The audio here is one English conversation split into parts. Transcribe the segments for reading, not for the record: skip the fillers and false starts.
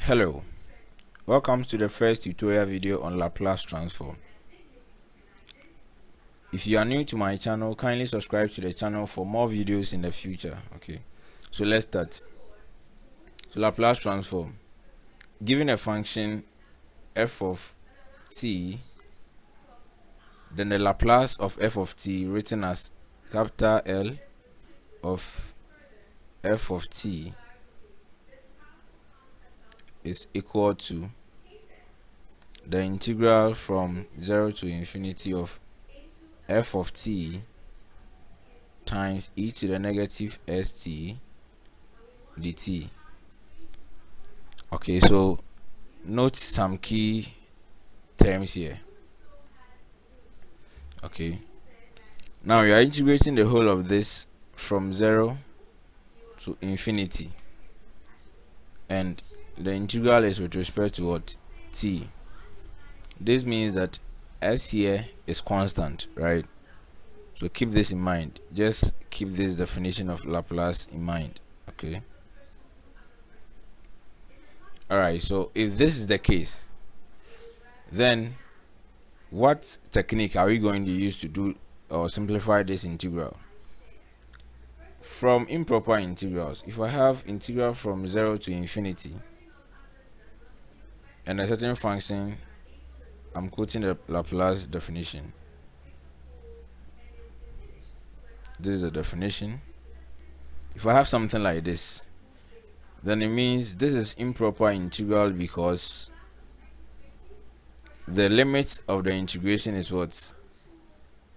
Hello, welcome to the first tutorial video on Laplace Transform. If you are new to my channel, kindly subscribe to the channel for more videos in the future. Okay, so let's start. So Laplace Transform, given a function f of t, then the Laplace of f of t written as capital L of f of t is equal to the integral from 0 to infinity of f of t times e to the negative st dt. Okay, so note some key terms here. Okay, now we are integrating the whole of this from 0 to infinity, and the integral is with respect to what? T. This means that s here is constant, right? So keep this in mind. Just keep this definition of Laplace in mind. Okay, alright, so if this is the case, then what technique are we going to use to do or simplify this integral? From improper integrals, if I have integral from 0 to infinity and a certain function, I'm quoting the Laplace definition. This is the definition. If I have something like this, then it means this is improper integral because the limit of the integration is what?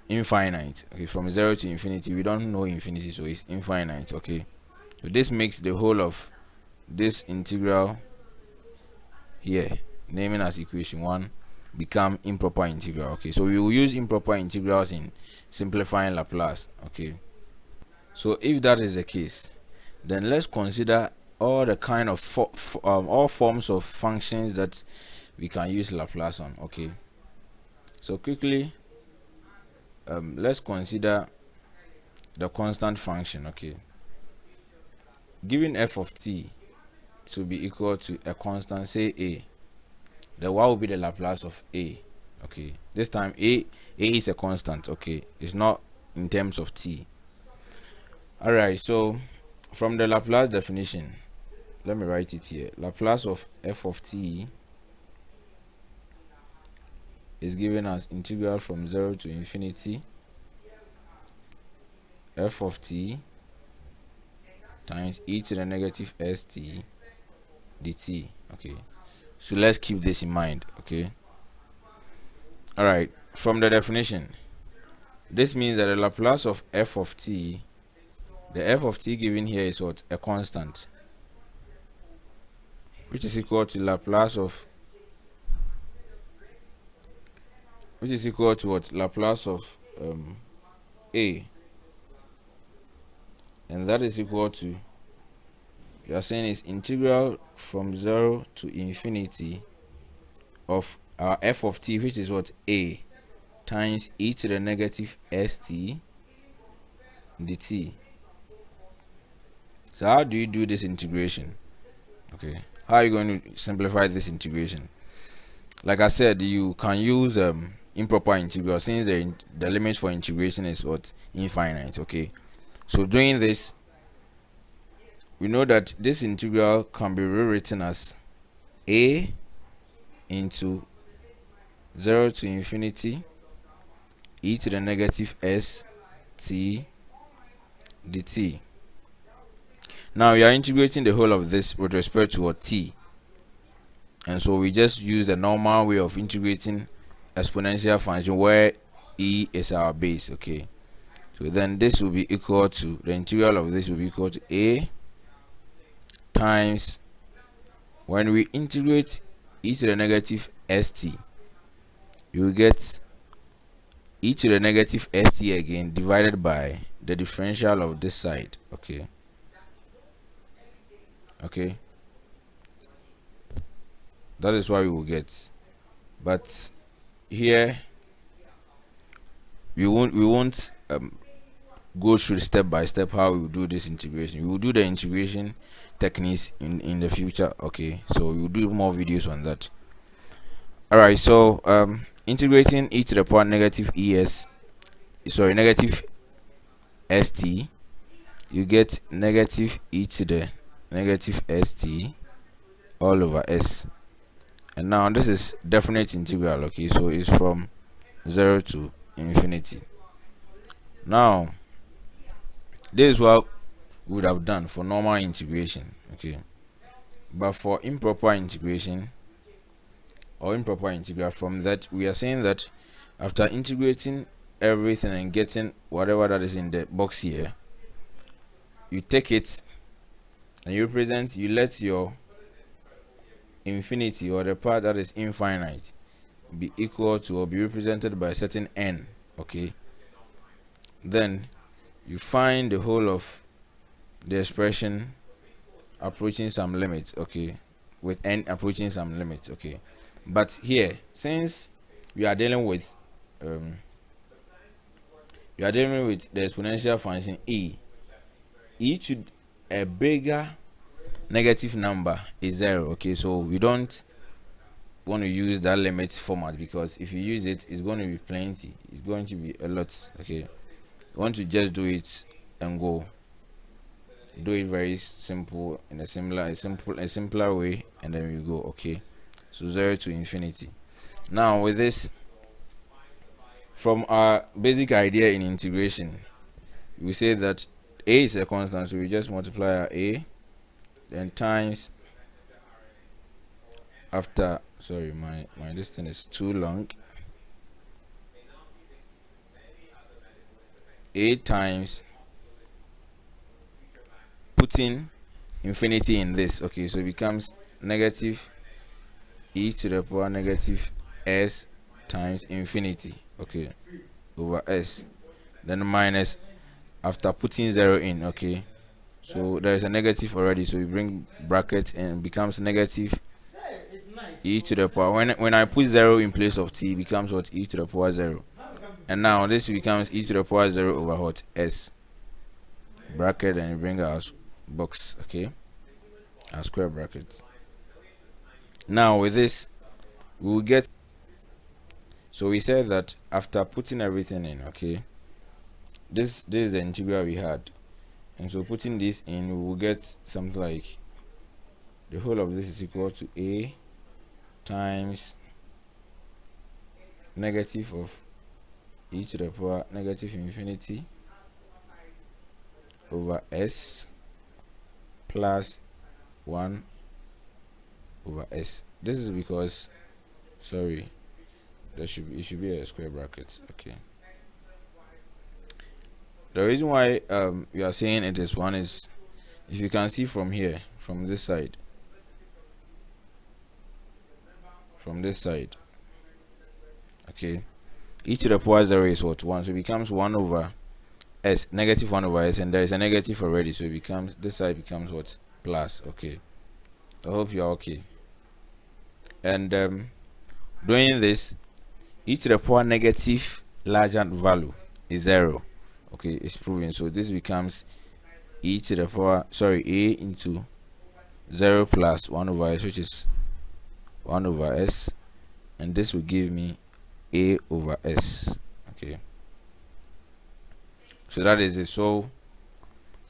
Infinite. Okay, from 0 to infinity, we don't know infinity, so it's infinite. Okay, so this makes the whole of this integral here, naming as equation 1, become improper integral. Okay, so we will use improper integrals in simplifying Laplace. Okay, so if that is the case, then let's consider all the kind of all forms of functions that we can use Laplace on. Okay, so quickly, let's consider the constant function. Okay, given f of t to be equal to a constant, say a, then what will be the Laplace of a? Okay, this time a is a constant. Okay, it's not in terms of t. Alright, so from the Laplace definition, let me write it here. Laplace of f of t is given as integral from 0 to infinity f of t times e to the negative st dt. Okay, so let's keep this in mind. Okay, alright, from the definition, this means that the Laplace of f of t, the f of t given here is what? A constant, which is equal to Laplace of, which is equal to what? Laplace of a, and that is equal to, you are saying is integral from 0 to infinity of our f of t, which is what? A, times e to the negative st dt. So how do you do this integration? Okay, how are you going to simplify this integration? Like I said, you can use improper integral, since the limit for integration is what? Infinite. Okay, so doing this, we know that this integral can be rewritten as a into 0 to infinity e to the negative st dt. Now we are integrating the whole of this with respect to t, and so we just use the normal way of integrating exponential function where e is our base. Okay, so then this will be equal to, the integral of this will be equal to a times, when we integrate e to the negative st, you will get e to the negative st again divided by the differential of this side. Okay, okay, that is what we will get. But here we won't go through step by step how we will do this integration. We will do the integration techniques in the future. Okay, so we will do more videos on that. All right, so integrating e to the power negative negative st, you get negative e to the negative st all over s. And now this is definite integral. Okay, so it's from 0 to infinity. Now this is what we would have done for normal integration. Okay, but for improper integration or improper integral, from that we are saying that after integrating everything and getting whatever that is in the box here, you take it and you let your infinity, or the part that is infinite, be equal to or be represented by a certain n. Okay, then you find the whole of the expression approaching some limit. Okay, with n approaching some limit. Okay, but here, since we are dealing with the exponential function e to a bigger negative number is 0. Okay, so we don't want to use that limit format, because if you use it, it's going to be plenty, it's going to be a lot. Okay, you want to just do it and go do it very simple in a simpler way, and then we go. Okay, so 0 to infinity. Now with this, from our basic idea in integration, we say that a is a constant, so we just multiply our a, then times, after, sorry, my this thing is too long, a times putting infinity in this. Okay, so it becomes negative e to the power negative s times infinity. Okay, over s, then minus, after putting 0 in. Okay, so there is a negative already, so we bring bracket and it becomes negative e to the power, when I put 0 in place of t, it becomes what, e to the power 0. And now this becomes e to the power 0 over what, s, bracket, and you bring our box. Okay, our square bracket. Now with this, we will get, so we said that after putting everything in, okay, this is the integral we had, and so putting this in, we will get something like the whole of this is equal to a times negative of e to the power negative infinity over s plus 1 over s. This is because, sorry, it should be a square bracket. Okay, the reason why we are saying it is 1 is, if you can see from here, from this side, okay, e to the power 0 is what, 1, so it becomes 1 over s, negative 1 over s, and there is a negative already, so it becomes, this side becomes what, plus. Okay, I hope you are okay. And doing this, e to the power negative larger value is 0. Okay, it's proven, so this becomes e to the power, sorry, a into 0 plus 1 over s, which is 1 over s, and this will give me a over s. Okay, so that is it. So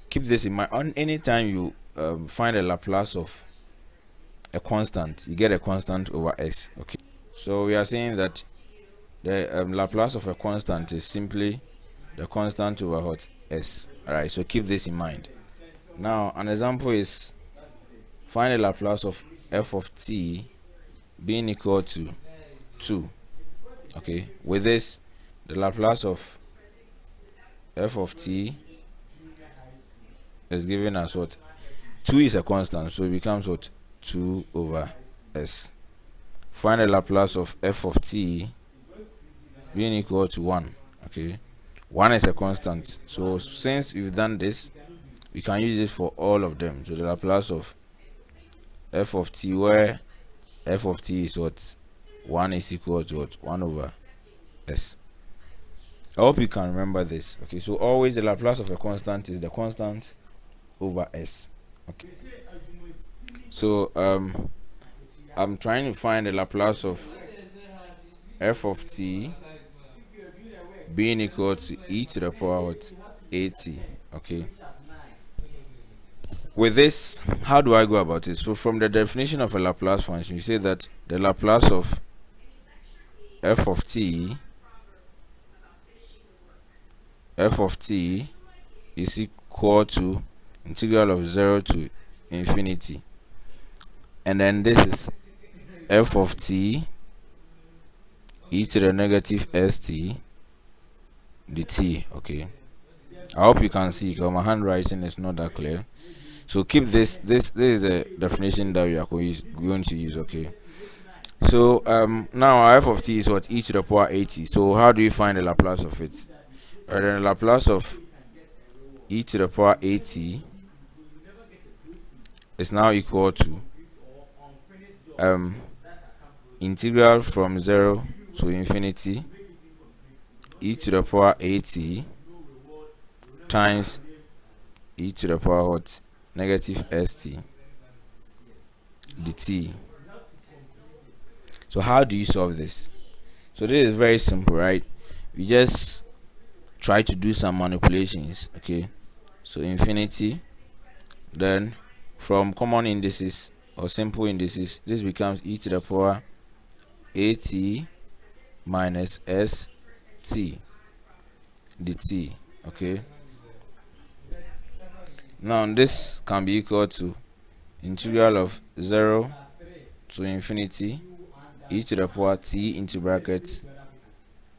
keep this in mind. On anytime you find a Laplace of a constant, you get a constant over s. Okay, so we are saying that the Laplace of a constant is simply the constant over what, s. All right, so keep this in mind. Now an example is, find a Laplace of f of t being equal to 2. Okay, with this, the Laplace of f of t is given as what, 2 is a constant, so it becomes what, 2 over s. Find the Laplace of f of t being equal to 1. Okay, 1 is a constant, so since we've done this, we can use it for all of them. So the Laplace of f of t, where f of t is what, 1 is equal to what, 1 over s. I hope you can remember this. Okay, so always the Laplace of a constant is the constant over s. Okay, so I'm trying to find the Laplace of f of t being equal to e to the power what at. Okay, with this, how do I go about it? So from the definition of a Laplace function, you say that the Laplace of f of t is equal to integral of 0 to infinity, and then this is f of t e to the negative st dt. Okay, I hope you can see because my handwriting is not that clear. So keep this is the definition that we are going to use. Okay, so now f of t is what e to the power 80. So how do you find the Laplace of it? Then the Laplace of e to the power 80 is now equal to integral from 0 to infinity e to the power 80 times e to the power what negative st dt. So how do you solve this? So this is very simple, right? We just try to do some manipulations. Okay, so infinity, then from common indices or simple indices, this becomes e to the power at minus st dt. Okay, now this can be equal to integral of 0 to infinity e to the power t into brackets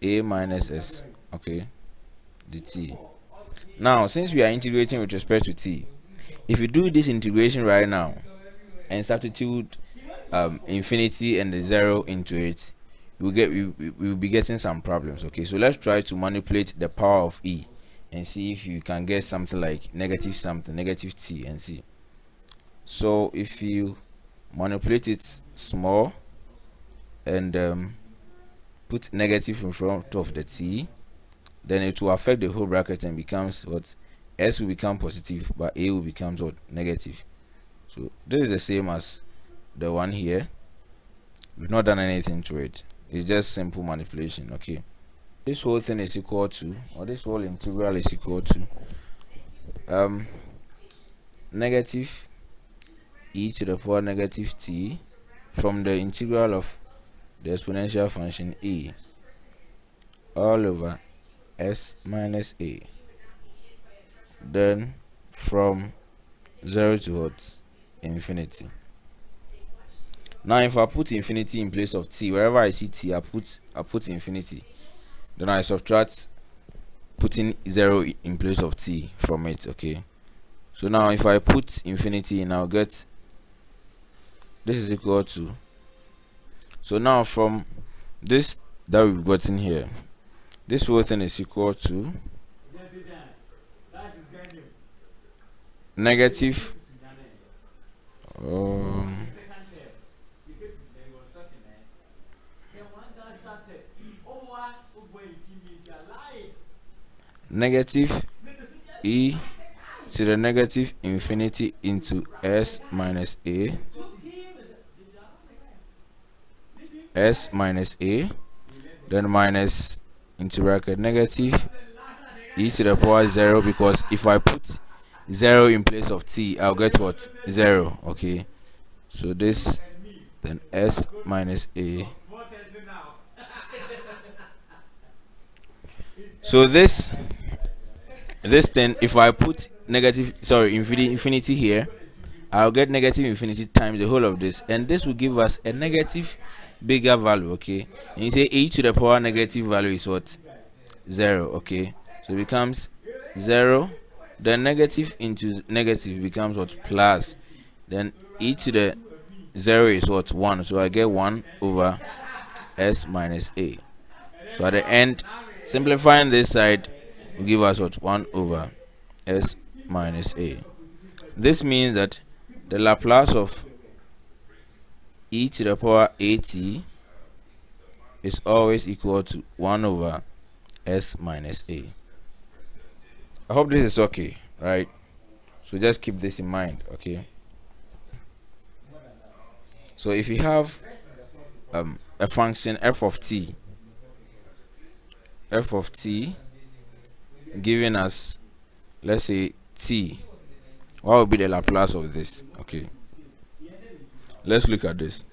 a minus s, okay, dt. Now since we are integrating with respect to t, if you do this integration right now and substitute infinity and the 0 into it, we'll be getting some problems. Okay, so let's try to manipulate the power of e and see if you can get something like negative something, negative t, and see. So if you manipulate it small and put negative in front of the t, then it will affect the whole bracket and becomes what s will become positive but a will become what negative. So this is the same as the one here. We've not done anything to it, it's just simple manipulation. Okay, this whole thing is equal to, or this whole integral is equal to negative e to the power negative t from the integral of the exponential function e all over s minus a, then from 0 to what infinity. Now if I put infinity in place of t, wherever I see t, I put infinity, then I subtract putting 0 in place of t from it. Okay, so now if I put infinity in, I'll get this is equal to, so now from this that we've gotten here, this whole thing is equal to negative negative e to the negative infinity into s minus a, then minus into bracket negative e to the power 0, because if I put 0 in place of t, I'll get what 0. Okay, so this, then s minus a. So this thing, if I put negative, sorry, infinity here, I'll get negative infinity times the whole of this, and this will give us a negative bigger value. Okay, and you say e to the power negative value is what 0. Okay, so it becomes 0, then negative into negative becomes what plus, then e to the 0 is what 1, so I get 1 over s minus a. So at the end, simplifying this side will give us what 1 over s minus a. This means that the Laplace of e to the power at is always equal to 1 over s minus a. I hope this is okay, right? So just keep this in mind, okay? So if you have a function f of t giving us, let's say, t, what would be the Laplace of this? Okay, let's look at this.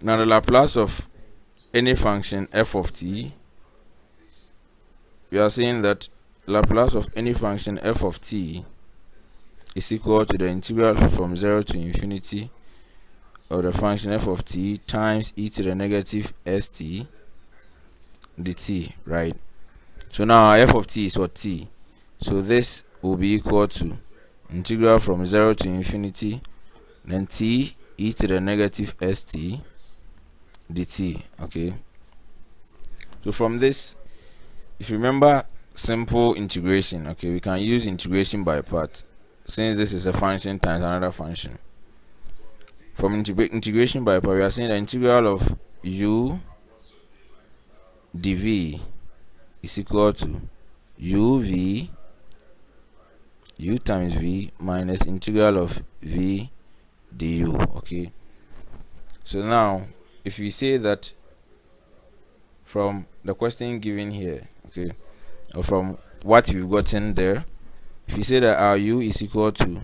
Now the Laplace of any function f of t, we are saying that Laplace of any function f of t is equal to the integral from 0 to infinity of the function f of t times e to the negative st dt, right? So now f of t is what? T. So this will be equal to integral from 0 to infinity, then t e to the negative st dt, okay? So from this, if you remember simple integration, okay, we can use integration by part, since this is a function times another function. From integration by part, we are saying the integral of u dv is equal to u times v minus integral of v du, okay? So now if we say that from the question given here, okay, or from what we've gotten there, if we say that our u is equal to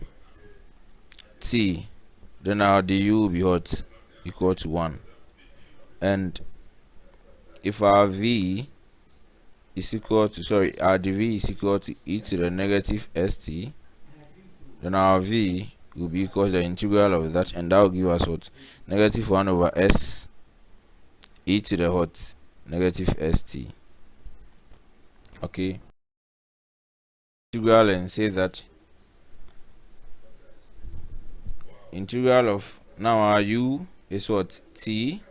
t, then our du will be what? Equal to 1. And if our v is equal to, our dv is equal to e to the negative st, then our v will be equal to the integral of that, and that will give us what? Negative 1 over s e to the what? Negative st, okay? Integral, and say that integral of, now our u is what? T,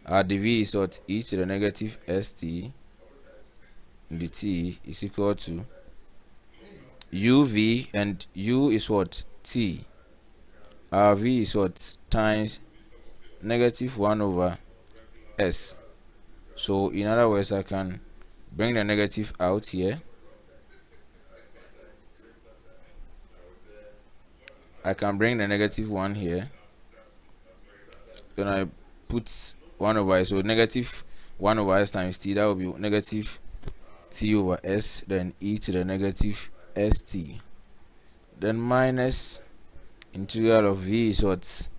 our dv is what? E to the negative st dt is equal to uv, and u is what? T, our v is what? Times negative 1 over s. So in other words, I can bring the negative out here. I can bring the negative 1 here. Then I put 1 over s. So negative 1 over s times t, that will be negative t over s, then e to the negative st. Then minus integral of v is what?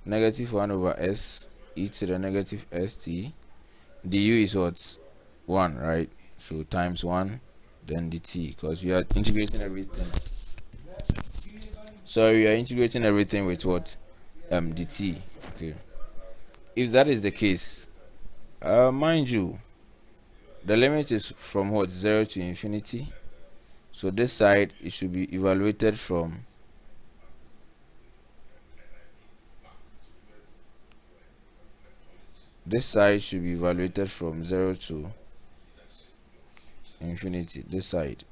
Negative 1 over s e to the negative st. Du is what? 1, right? So times 1, then dt, because we are integrating everything. So we are integrating everything with what? Dt, okay? If that is the case, mind you, the limit is from what? 0 to infinity. So this side, it should be evaluated from this side should be evaluated from 0 to infinity. This side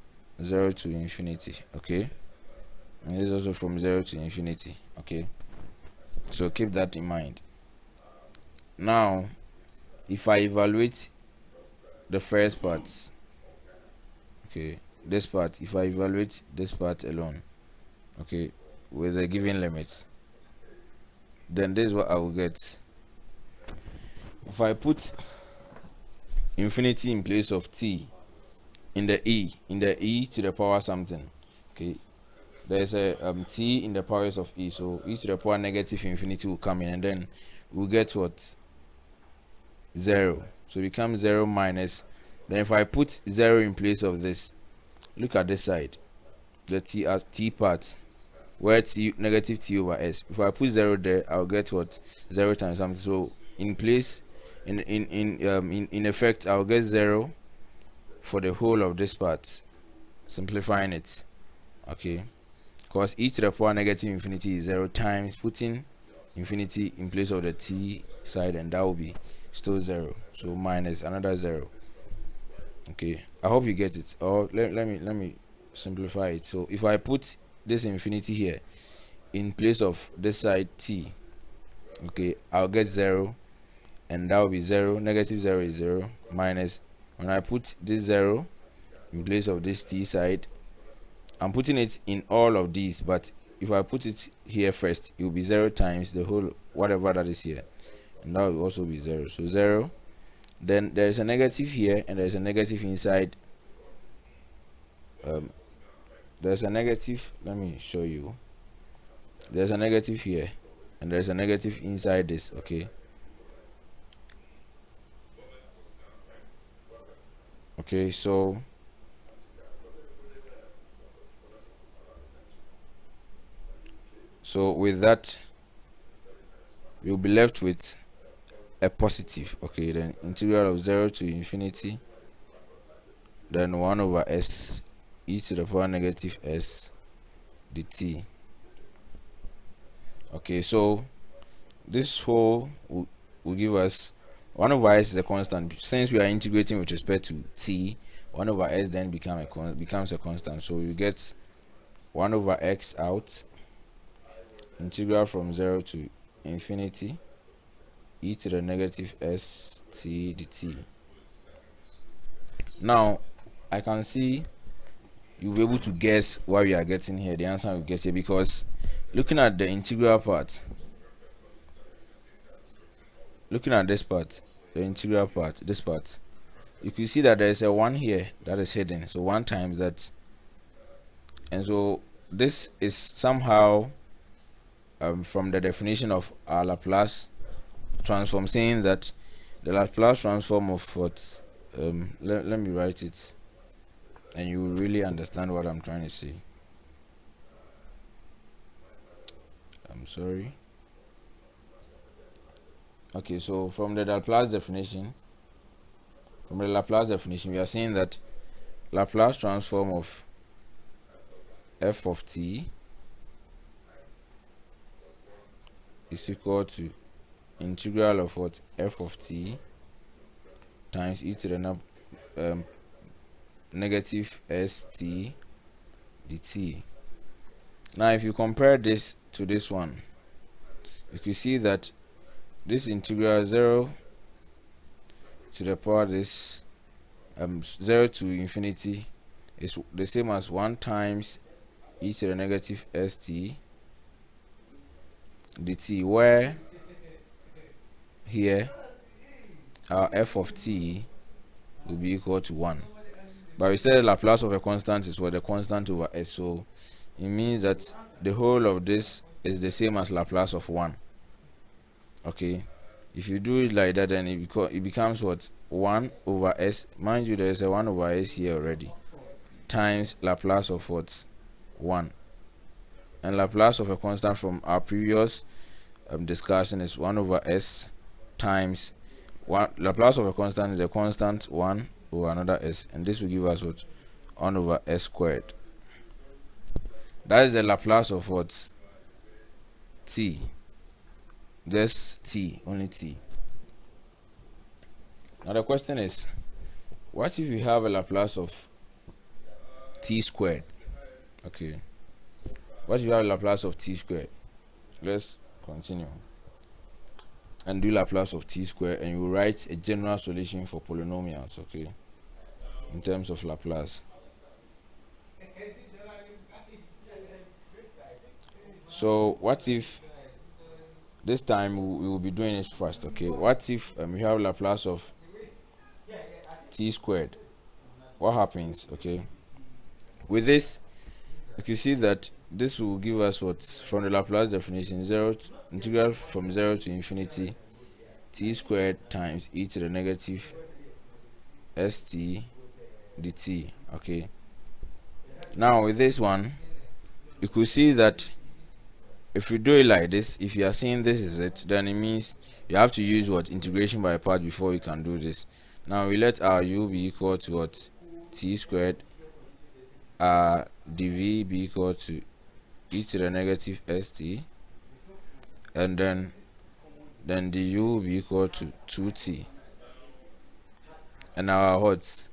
0 to infinity, okay? And this is also from 0 to infinity, okay? So keep that in mind. Now if I evaluate the first part, okay, this part, if I evaluate this part alone, okay, with the given limits, then this is what I will get. If I put infinity in place of t in the e to the power something, okay, there's a t in the powers of e, so e to the power negative infinity will come in, and then we'll get what? 0. So it becomes 0 minus, then if I put 0 in place of this, look at this side, the t as t part, where t negative t over s, if I put 0 there, I'll get what? 0 times something. So in place, in effect, I'll get 0 for the whole of this part, simplifying it, okay, because e to the power negative infinity is 0, times putting infinity in place of the t side, and that will be still 0, so minus another 0, okay? I hope you get it. Or let me simplify it. So if I put this infinity here in place of this side t, okay, I'll get 0, and that will be 0, negative 0 is 0, minus when I put this 0 in place of this t side, I'm putting it in all of these, but if I put it here first, it will be 0 times the whole whatever that is here, and that will also be 0. So 0, then there is a negative here, and there is a negative inside. There's a negative, let me show you. There's a negative here, and there's a negative inside this. Okay, so with that, we'll be left with a positive. Okay, then integral of 0 to infinity, then 1 over s e to the power negative s dt. Okay, so this whole will give us 1 over s is a constant. Since we are integrating with respect to t, 1 over s then becomes a constant. So you get 1 over x out, integral from 0 to infinity, e to the negative st dt. Now I can see you'll be able to guess what we are getting here, the answer we get here, because looking at the integral part, looking at this part, the integral part, this part, you can see that there is a 1 here that is hidden. So 1 times that, and so this is somehow from the definition of our Laplace transform, saying that the Laplace transform of what, let me write it, and you will really understand what I'm trying to say. I'm sorry. Okay, so from the Laplace definition, we are saying that Laplace transform of f of t is equal to integral of what, f of t times e to the negative st dt. Now if you compare this to this one, you can see that this integral 0 to the power this 0 to infinity is the same as 1 times e to the negative st dt, where here our f of t will be equal to 1. But we said the Laplace of a constant is what, the constant over s, so it means that the whole of this is the same as Laplace of 1. Okay, if you do it like that, then it becomes what, 1 over s, mind you there is a 1 over s here already, times Laplace of what, 1. And Laplace of a constant from our previous discussion is 1 over s times 1. Laplace of a constant is a constant 1 over another s, and this will give us what, 1 over s squared. That is the Laplace of what, t, just t, only t. Now the question is, what if you have a Laplace of t squared? Okay, what if you have a Laplace of t squared? Let's continue and do Laplace of t squared, and you write a general solution for polynomials, okay, in terms of Laplace. So what if this time we will be doing it first? Okay, what if we have Laplace of t squared? What happens? Okay, with this you can see that this will give us what, from the Laplace definition, integral from 0 to infinity t squared times e to the negative st dt. Okay, now with this one you could see that if you do it like this, if you are saying this is it, then it means you have to use what, integration by part before you can do this. Now we let our u be equal to what, t squared, dv be equal to e to the negative st, and then du will be equal to 2t, and our what,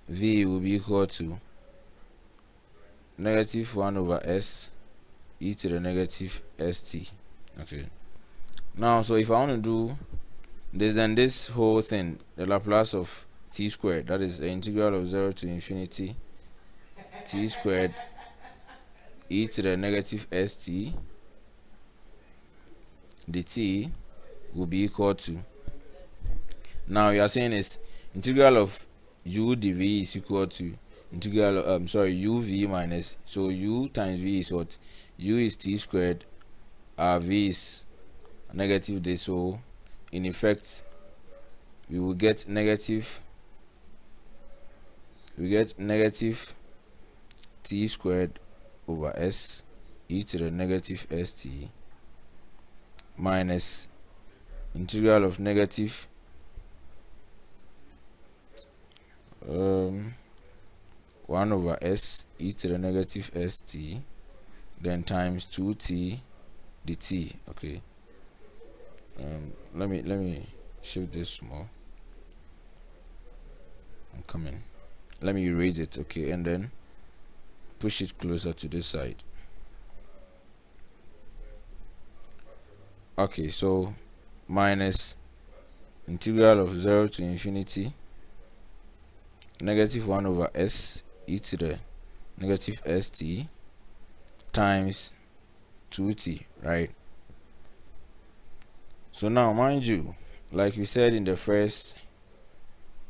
v will be equal to negative 1 over s e to the negative st. Okay, now so if I want to do this, then this whole thing, the Laplace of t squared. That is the integral of 0 to infinity t squared e to the negative st dt will be equal to, now you are saying is integral of u dv is equal to integral of, uv minus, so u times v is what? U is t squared, v is negative this, so in effect we will get negative t squared over s e to the negative st minus integral of negative 1 over s e to the negative st, then times 2t dt. Okay, let me shift this more. I'm coming. Let me erase it. Okay, and then push it closer to this side. Okay, so minus integral of 0 to infinity negative 1 over s e to the negative st times 2t, right? So now, mind you, like we said in the first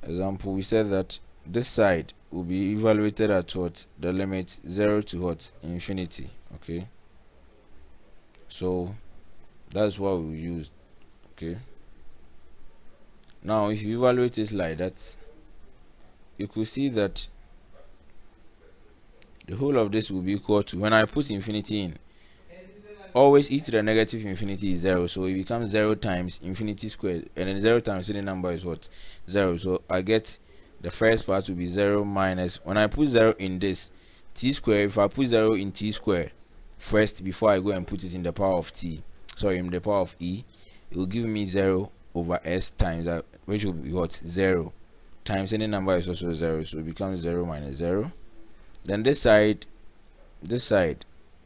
example, we said that this side will be evaluated at what? The limit 0 to what? Infinity. Okay, so that's what we used. Okay, now if you evaluate it like that, you could see that the whole of this will be equal to, when I put infinity in, always e to the negative infinity is 0, so it becomes 0 times infinity squared, and then 0 times any number is what? 0. So I get the first part will be 0 minus, when I put 0 in this t squared, if I put 0 in t squared first before I go and put it in the power of t, in the power of e, it will give me 0 over s times that, which will be what? 0 times any number is also 0, so it becomes 0 minus 0. Then this side,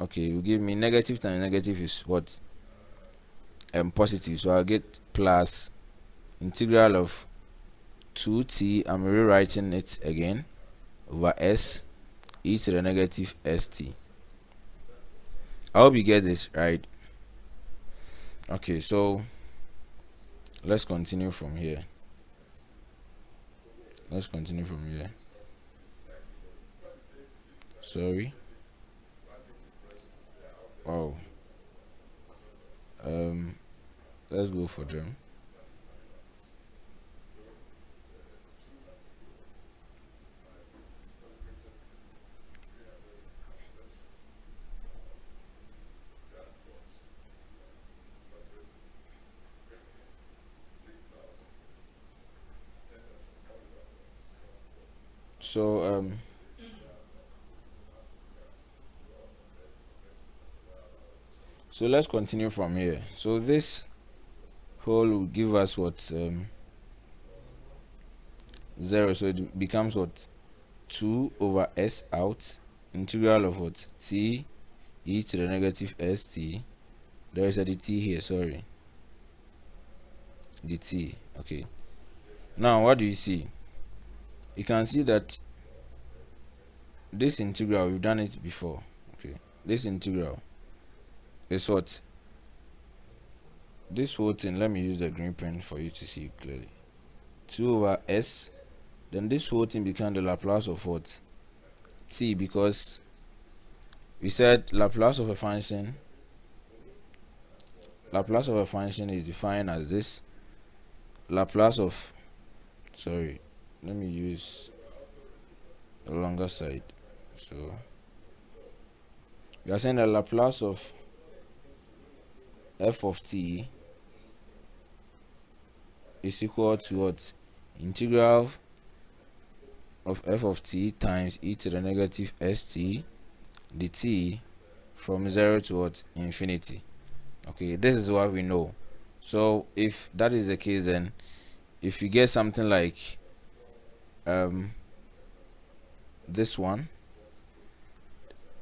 okay, will give me negative times negative is what? Positive, so I'll get plus integral of 2t, I'm rewriting it again, over s e to the negative st. I hope you get this right. Okay, so let's continue from here. Sorry. Oh, let's go for them. So let's continue from here. So this whole will give us what? 0, so it becomes what? 2 over s out, integral of what? T e to the negative st. There is a dt here, sorry, dt. Okay, now what do you see? You can see that this integral, we've done it before. Okay, this integral is what? This whole thing, let me use the green pen for you to see clearly. 2 over s, then this whole thing becomes the Laplace of what? T, because we said Laplace of a function is defined as this. Laplace of, sorry, let me use the longer side. So we are saying the Laplace of f of t is equal to what? Integral of f of t times e to the negative st dt from 0 to what? Infinity. Okay, this is what we know. So if that is the case, then if you get something like this one,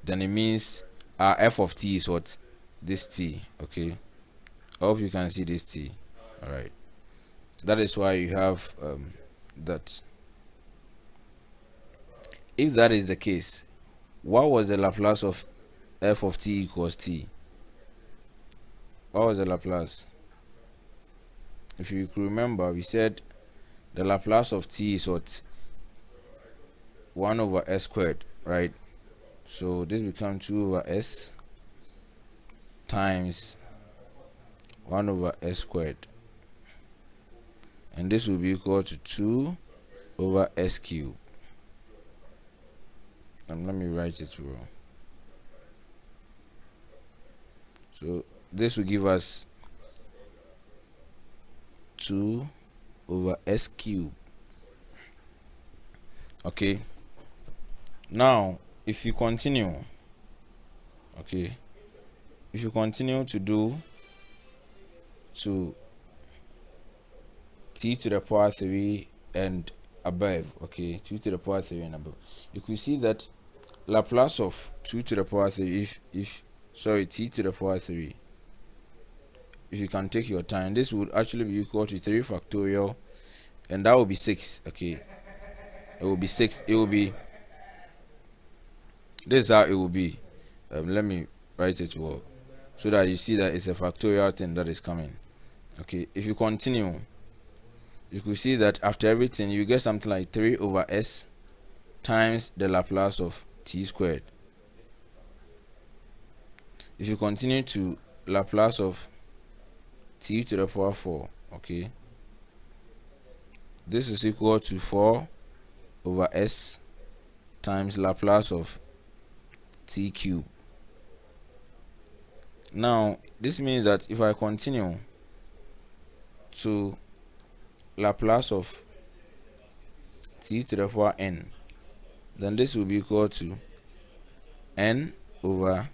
then it means our f of t is what? This t. Okay, I hope you can see this t. All right, that is why you have that. if that is the case, what was the Laplace of f of t equals t? What was the Laplace? If you could remember, we said the Laplace of t is what? 1 over s squared, right? So this becomes 2 over s times 1 over s squared, and this will be equal to 2 over s cubed. And let me write it wrong. So this will give us 2 over s cubed. Okay, now if you continue, okay, if you continue to do to t to the power 3 and above, okay, 2 to the power 3 and above, you could see that Laplace of 2 to the power 3, if t to the power 3, if you can take your time, this would actually be equal to 3 factorial, and that will be 6. Okay, it will be 6. It will be, this is how it will be. Let me write it well so that you see that it's a factorial thing that is coming. Okay, if you continue, you could see that after everything you get something like 3 over s times the Laplace of t squared. If you continue to Laplace of t to the power 4, okay, this is equal to 4 over s times Laplace of t cubed. Now this means that if I continue to Laplace of t to the power n, then this will be equal to n over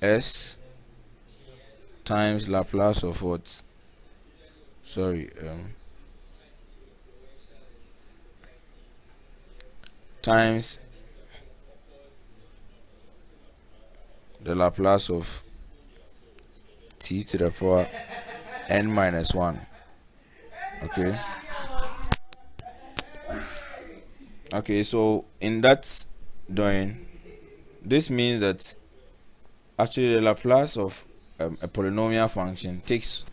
s times Laplace of what? Times the Laplace of t to the power n minus 1. Okay, so in that doing, this means that actually the Laplace of a polynomial function takes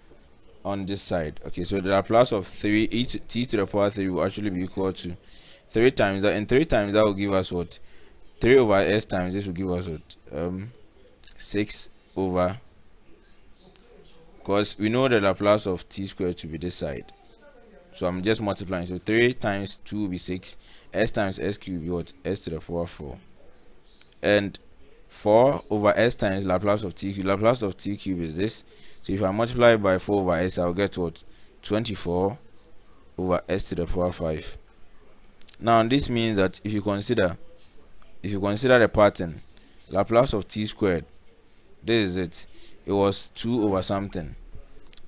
on this side. Okay, so the Laplace of 3 t to the power 3 will actually be equal to 3 times that, and 3 times that will give us what? 3 over s times this will give us what? 6 over, because we know the Laplace of t squared to be this side, so I'm just multiplying. So 3 times 2 will be 6, s times s cubed will be what? S to the power 4, and 4 over s times Laplace of t cubed. Laplace of t cubed is this, so if I multiply by 4 over s, I'll get what? 24 over s to the power 5. Now this means that if you consider the pattern, Laplace of t squared, this is it. It was 2 over something.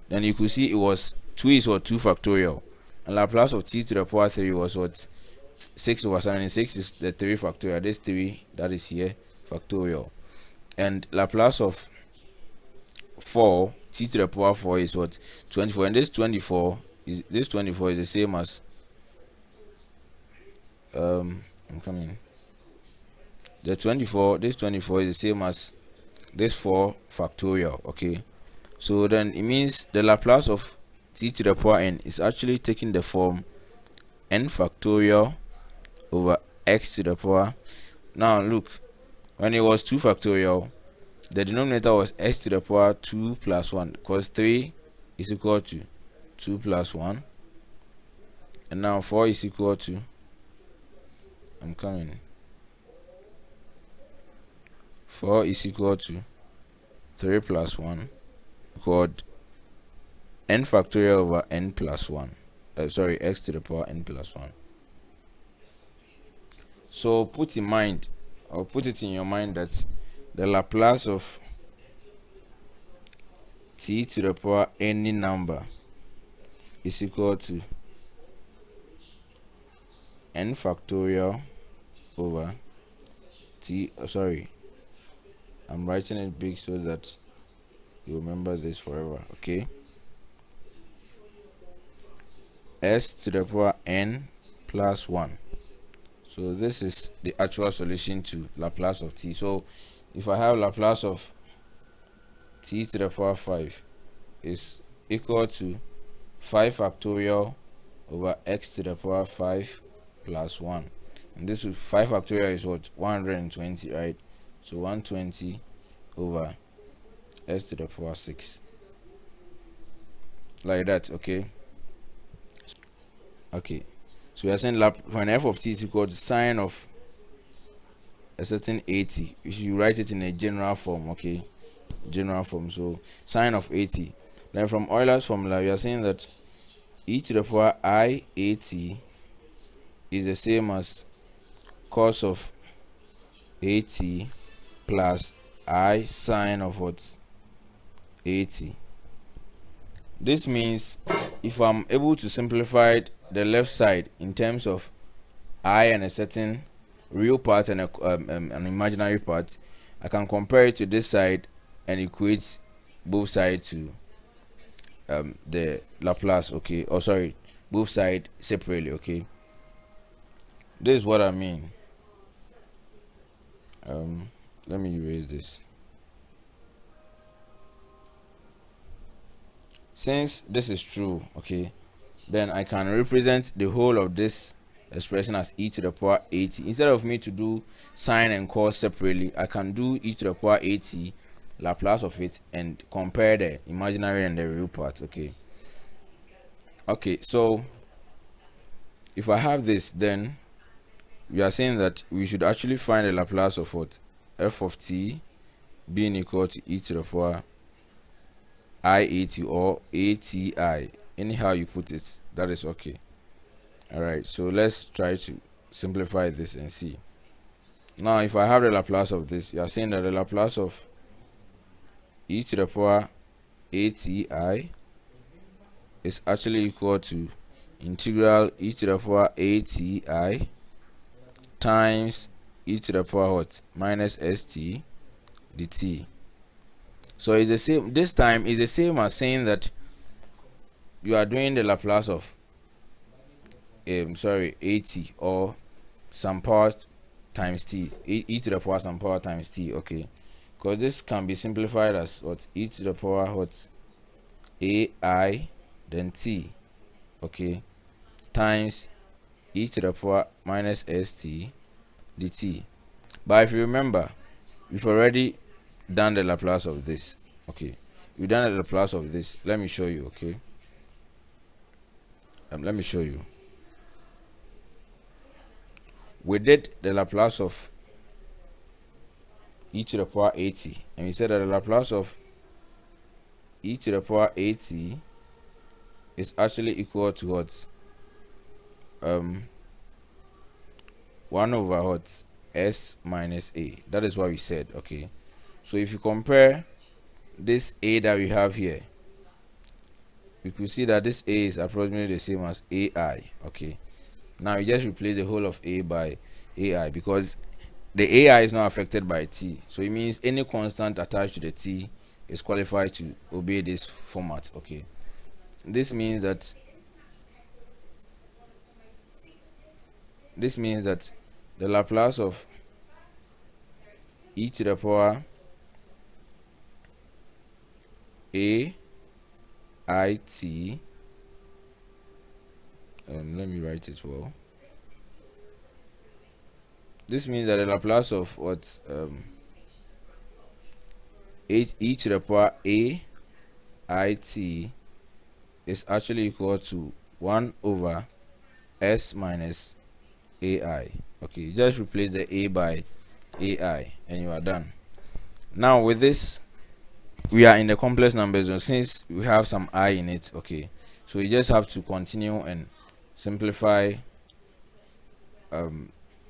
Then you could see it was 2 is what? 2 factorial. And Laplace of t to the power 3 was what? 6 over something. And 6 is the 3 factorial. This 3 that is here factorial. And Laplace of 4 t to the power 4 is what? 24. And this 24 is the same as I'm coming. The 24, this 24 is the same as this 4 factorial. Okay, so then it means the Laplace of t to the power n is actually taking the form n factorial over x to the power. Now look, when it was 2 factorial, the denominator was x to the power 2 plus 1, because 3 is equal to 2 plus 1, and now 4 is equal to, I'm coming, 4 is equal to 3 plus 1, called n factorial over n plus 1. X to the power n plus 1. So put in mind, or put it in your mind, that the Laplace of t to the power any number is equal to n factorial over t. I'm writing it big so that you remember this forever. Okay, s to the power n plus 1. So this is the actual solution to Laplace of t. So if I have Laplace of t to the power 5 is equal to 5 factorial over x to the power 5 plus 1, and this 5 factorial is what, 120, right? So 120 over s to the power 6, like that. Okay, so we are saying when f of t is equal to sine of a certain 80, you should write it in a general form. Okay, general form. So sine of 80, then from Euler's formula we are saying that e to the power I 80 is the same as cos of 80 plus I sine of what, 80. This means if I'm able to simplify the left side in terms of I and a certain real part and an imaginary part, I can compare it to this side and equate both sides to the Laplace. Okay, oh sorry, both sides separately. Okay, this is what I mean. Let me erase this. Since this is true, okay, then I can represent the whole of this expression as e to the power 80. Instead of me to do sine and cos separately, I can do e to the power 80 Laplace of it and compare the imaginary and the real part. Okay, so if I have this, then we are saying that we should actually find the Laplace of what, f of t being equal to e to the power I80 or ATI, anyhow you put it, that is okay. Alright, so let's try to simplify this and see. Now if I have the Laplace of this, you are saying that the Laplace of e to the power ATI is actually equal to integral e to the power ATI times e to the power what, minus st dt. So it's the same, this time is the same as saying that you are doing the Laplace of 80 or some power times t, e to the power some power times t. Okay, because this can be simplified as what, e to the power what, ai then t, okay, times e to the power minus st dt. But if you remember, we've already done the Laplace of this. Okay, we've done the Laplace of this. Let me show you. Okay, let me show you. We did the Laplace of e to the power 80, and we said that the Laplace of e to the power 80 is actually equal to what, 1 over what, s minus a. That is what we said. Okay, so if you compare this a that we have here, we could see that this a is approximately the same as ai. Okay, now you just replace the whole of a by ai because the ai is not affected by t, so it means any constant attached to the t is qualified to obey this format. Okay, this means that the Laplace of e to the power a I t, let me write it well. This means that the Laplace of what, e to the power a I t is actually equal to 1 over s minus ai. Okay, just replace the a by ai and you are done. Now with this, we are in the complex numbers zone since we have some I in it. Okay, so you just have to continue and simplify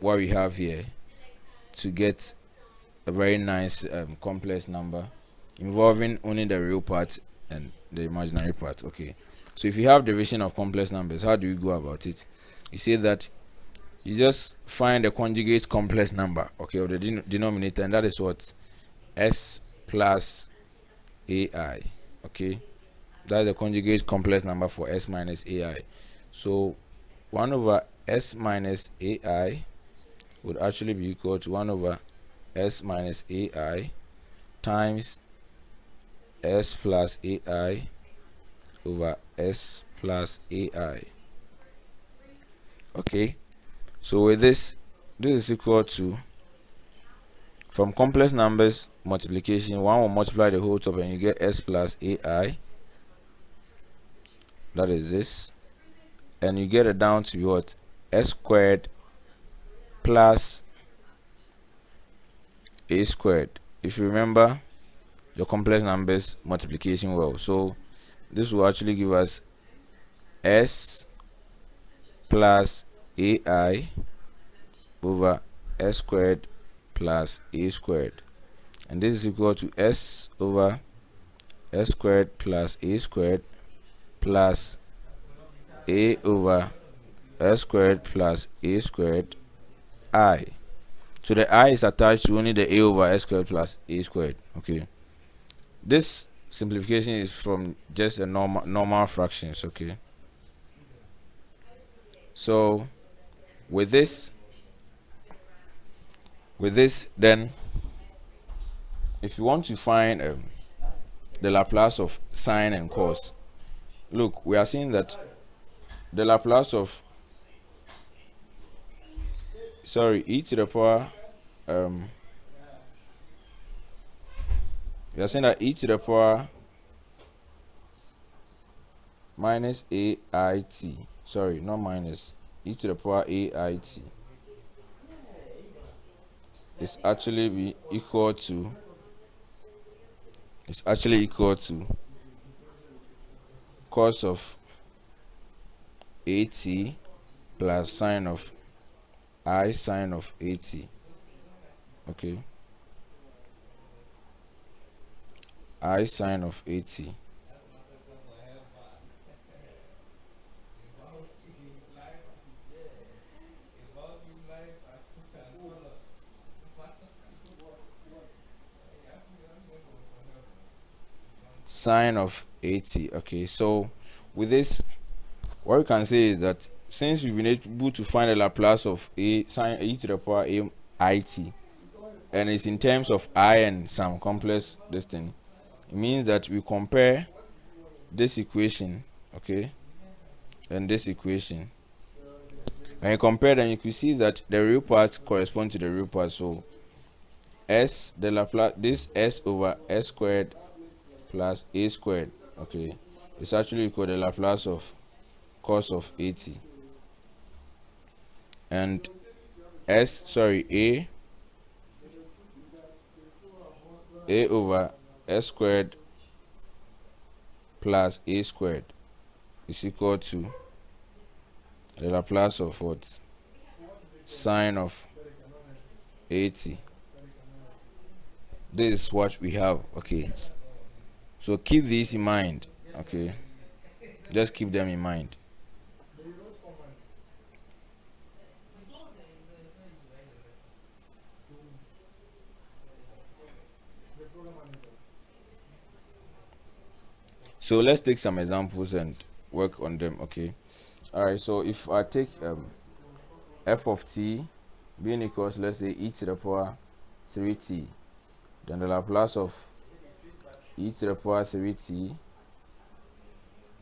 what we have here to get a very nice complex number involving only the real part and the imaginary part. Okay, so if you have derivation of complex numbers, how do you go about it? You say that you just find the conjugate complex number, okay, of the denominator, and that is what, s plus ai. Okay, that's the conjugate complex number for s minus ai. So 1 over s minus ai would actually be equal to 1 over s minus ai times s plus ai over s plus ai. Okay, so with this is equal to, from complex numbers multiplication, one will multiply the whole top and you get s plus ai, that is this, and you get it down to what, s squared plus a squared, if you remember your complex numbers multiplication well. So this will actually give us s plus ai over s squared plus a squared, and this is equal to s over s squared plus a squared plus a over s squared plus a squared I. So the I is attached to only the a over s squared plus a squared. Okay, this simplification is from just a normal fractions. Okay, so with this then, if you want to find the Laplace of sine and cos, look, we are seeing that the Laplace of e to the power we are saying that e to the power minus ait, sorry, not minus, e to the power ait is actually equal to cos of at plus sine of I sine of at. Okay, I sine of at. Sine of 80. Okay, so with this, what we can say is that since we've been able to find the Laplace of a sine e to the power a it, and it's in terms of I and some complex this thing, it means that we compare this equation, okay, and this equation. When you compare them, you can see that the real parts correspond to the real parts. So s, the Laplace, this s over s squared plus a squared, okay, it's actually equal to the Laplace of cos of 80, and a over s squared plus a squared is equal to the Laplace of what, sine of 80. This is what we have. Okay, so keep this in mind. Okay, just keep them in mind. So let's take some examples and work on them. Okay, all right, so if I take f of t being equals, let's say, e to the power 3t, then the Laplace of e to the power 3t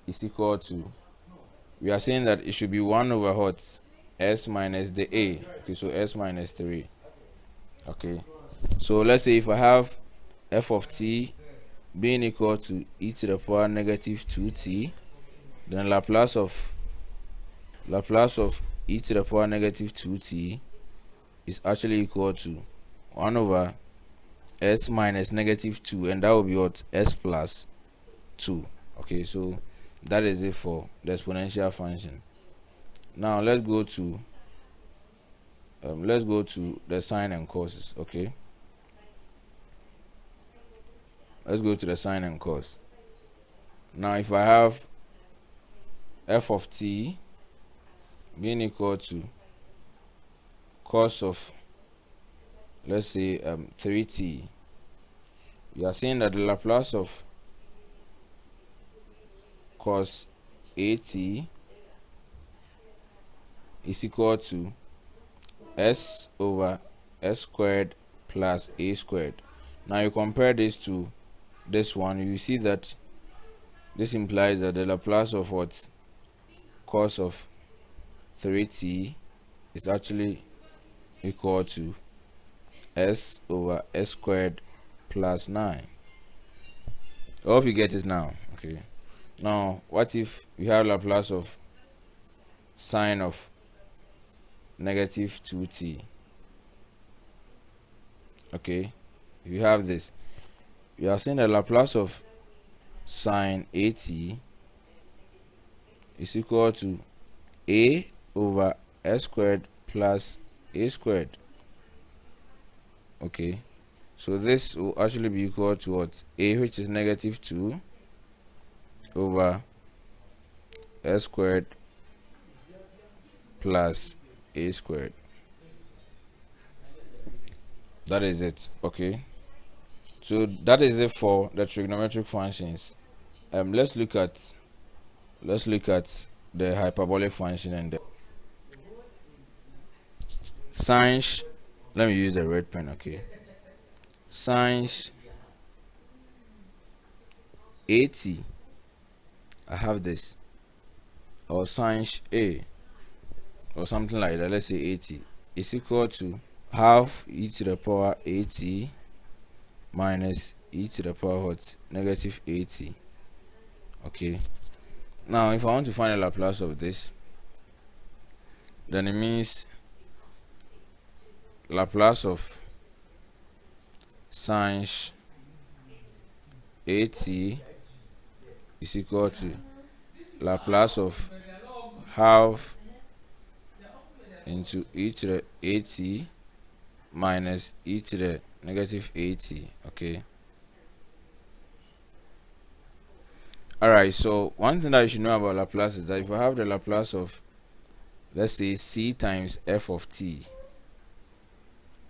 is equal to, we are saying that it should be 1 over what, s minus the a. Okay, so s minus 3. Okay, so let's say if I have f of t being equal to e to the power negative 2t, then Laplace of e to the power negative 2t is actually equal to 1 over s minus negative 2, and that will be what, s plus 2. Okay, so that is it for the exponential function. Now let's go to the sine and cos. Okay, let's go to the sine and cos. Now if I have f of t being equal to cos of, let's say, 3t, we are saying that the Laplace of cos at is equal to s over s squared plus a squared. Now you compare this to this one, you see that this implies that the Laplace of what cos of 3t is actually equal to s over s squared plus 9. I hope you get it now. Okay. Now, what if we have Laplace of sine of negative 2t? Okay. If you have this, we are saying the Laplace of sine at is equal to a over s squared plus a squared. Okay. So this will actually be equal to what? A, which is negative 2 over s squared plus a squared. That is it. Okay. So that is it for the trigonometric functions. Let's look at the hyperbolic function and the sine. Let me use the red pen. Okay. Sine at, I have this, or sine a, or something like that. Let's say 80 is equal to half e to the power 80 minus e to the power what? Negative 80. Okay. Now, if I want to find the Laplace of this, then it means Laplace of sine 80 is equal to Laplace of half into e to the 80 minus e to the negative 80. Okay. Alright, so one thing that you should know about Laplace is that if I have the Laplace of, let's say, c times f of t,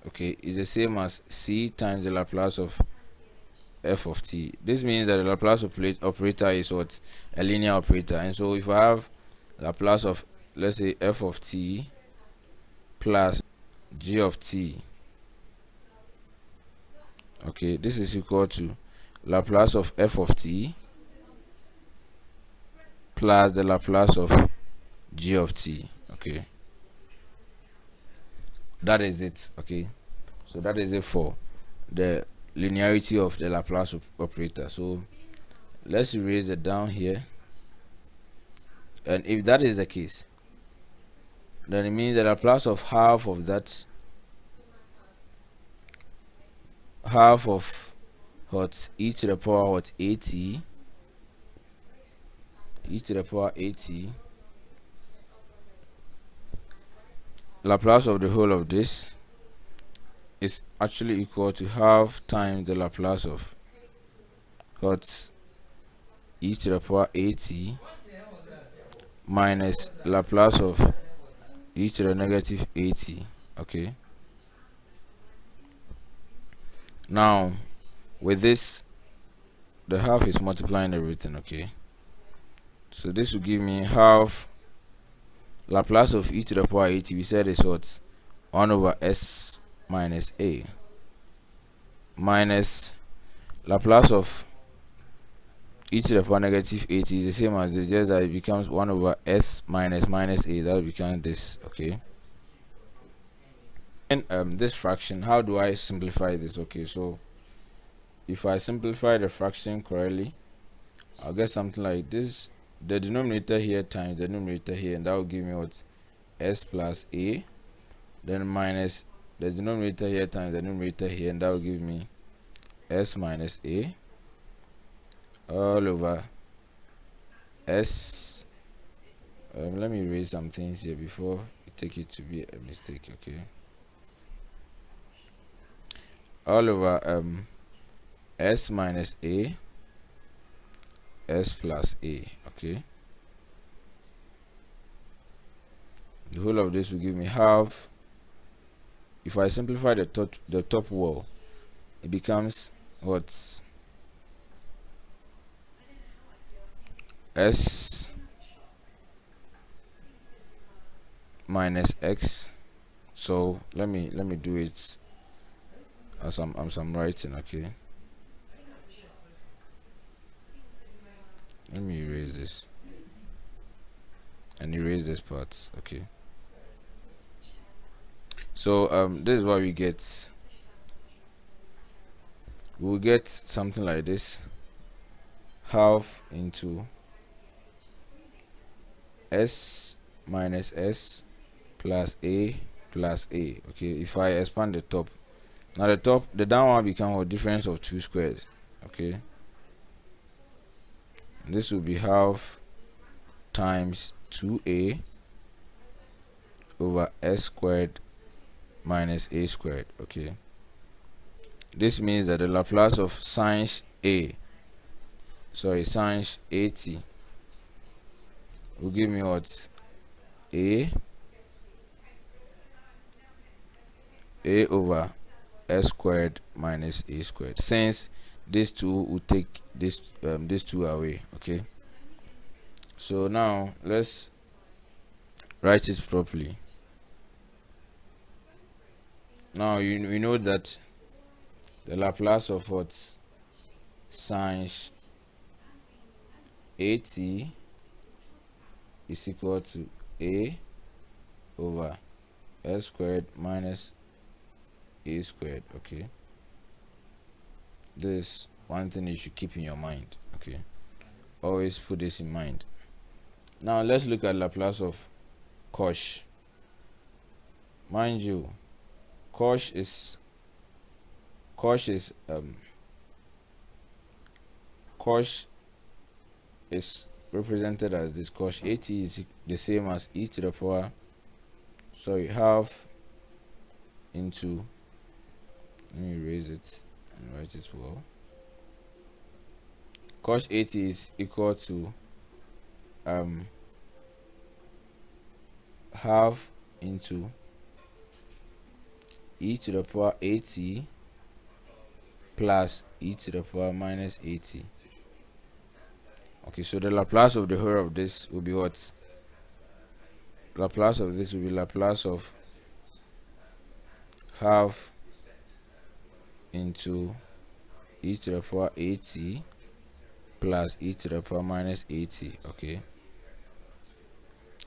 okay, is the same as c times the Laplace of f of t. This means that the Laplace operator is what? A linear operator. And so if I have Laplace of, let's say, f of t plus g of t, okay, this is equal to Laplace of f of t plus the Laplace of g of t. Okay, that is it. Okay, so that is it for the linearity of the Laplace operator. So let's erase it down here, and if that is the case, then it means the Laplace of half of that, half of what? E to the power what? 80, e to the power 80, Laplace of the whole of this is actually equal to half times the Laplace of what? E to the power 80 minus Laplace of e to the negative 80. Okay, now with this, the half is multiplying everything. Okay, so this will give me half Laplace of e to the power 80. We said is what? 1 over s minus a minus Laplace of e to the power negative 80 is the same as this, just that it becomes 1 over s minus a. That will become this. Okay, and this fraction, how do I simplify this? Okay, so if I simplify the fraction correctly, I'll get something like this: the denominator here times the numerator here, and that will give me what? S plus a, then minus the denominator here times the numerator here, and that will give me s minus a all over s. Let me erase some things here before you take it to be a mistake. Okay, all over s minus a, s plus a. Okay, the whole of this will give me half. If I simplify the top wall, it becomes what? S minus x So let me do it as I'm writing. Okay, let me erase this and erase this part. Okay, so this is what we get. We'll get something like this: half into s minus s plus a plus a. Okay, if I expand the top, now the down one becomes a difference of two squares. Okay, and this will be half times 2a over s squared minus a squared. Okay, this means that the Laplace of sin at will give me what? A over s squared minus a squared, since these two will take this these two away. Okay, so now let's write it properly. Now you know that the Laplace of what? Sin at is equal to a over s squared minus a squared. Okay, this is one thing you should keep in your mind. Okay, always put this in mind. Now let's look at Laplace of cosh. Mind you, cosh is represented as this. Cosh at is the same as e to the power, half into, let me erase it and write it well. Cosh at is equal to half into e to the power at plus e to the power minus at. Okay, so the Laplace of the whole of this will be what? Laplace of this will be Laplace of half into e to the power at plus e to the power minus at. Okay,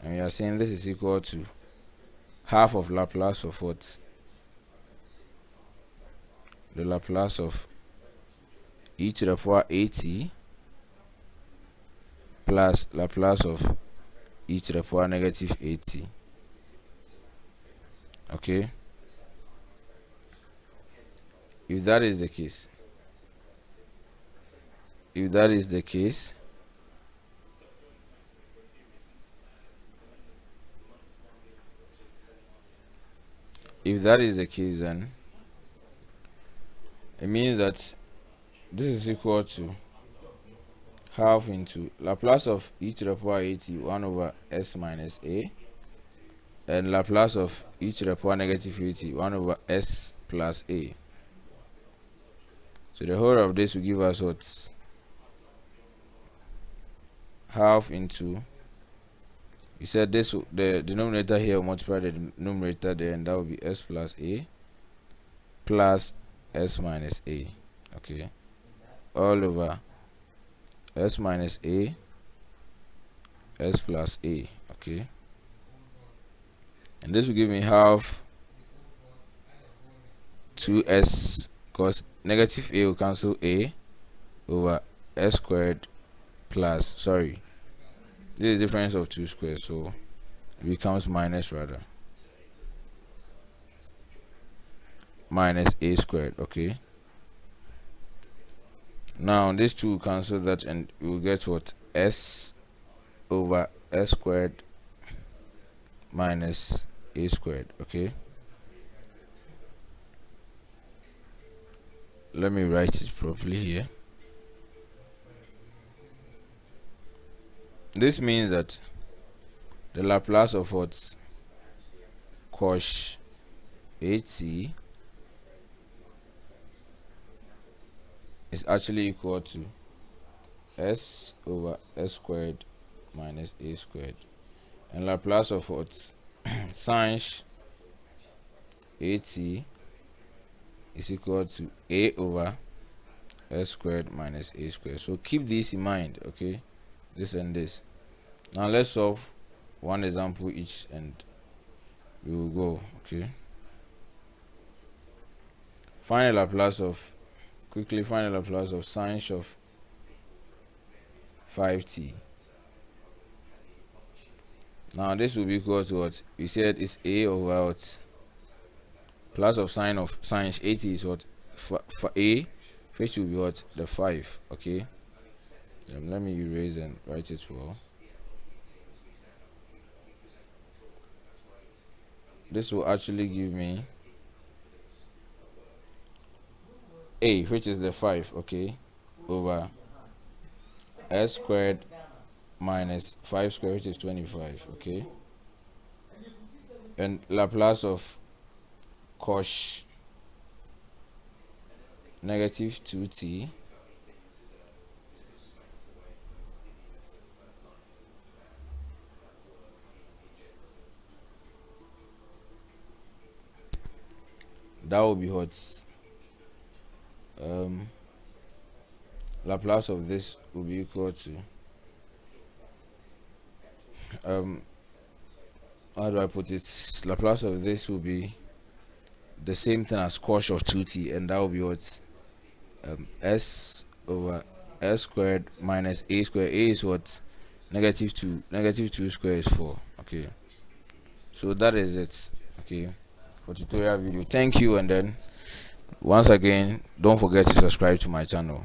and we are saying this is equal to half of Laplace of what? The Laplace of e to the power at plus Laplace of e to the power negative at. Okay, if that is the case, then it means that this is equal to half into Laplace of e to the power at 1 over s minus a, and Laplace of e to the power negative at 1 over s plus a. So the whole of this will give us what? Half into, you said this, the denominator here will multiply the numerator there, and that will be s plus a plus s minus a. Okay, all over s minus a, s plus a. Okay, and this will give me half 2s, because negative a will cancel a, over s squared plus, this is difference of two squares, so it becomes minus, rather, minus a squared. Okay, now these two will cancel that, and we will get what? S over s squared minus a squared. Okay, let me write it properly here. This means that the Laplace of what? Cosh at is actually equal to s over s squared minus a squared, and Laplace of what? Sin at is equal to a over s squared minus a squared. So keep this in mind, okay, this and this. Now let's solve one example each and we will go, okay. Find the Laplace of, quickly find the Laplace of sine of 5t. Now this will be equal to what? We said it's a over what? Plus of sine 80 is what? For a, which will be what? The 5, okay. Let me erase and write it well. This will actually give me a, which is the 5, okay, over s squared minus 5 squared, which is 25, okay. And Laplace of cos negative 2t that will be what? Laplace of this will be equal to how do I put it? Laplace of this will be the same thing as cos of 2t, and that will be what? S over s squared minus a squared. A is what? Negative 2. Negative 2 squared is 4. Okay. So that is it. Okay. For tutorial video. Thank you, and then once again, don't forget to subscribe to my channel.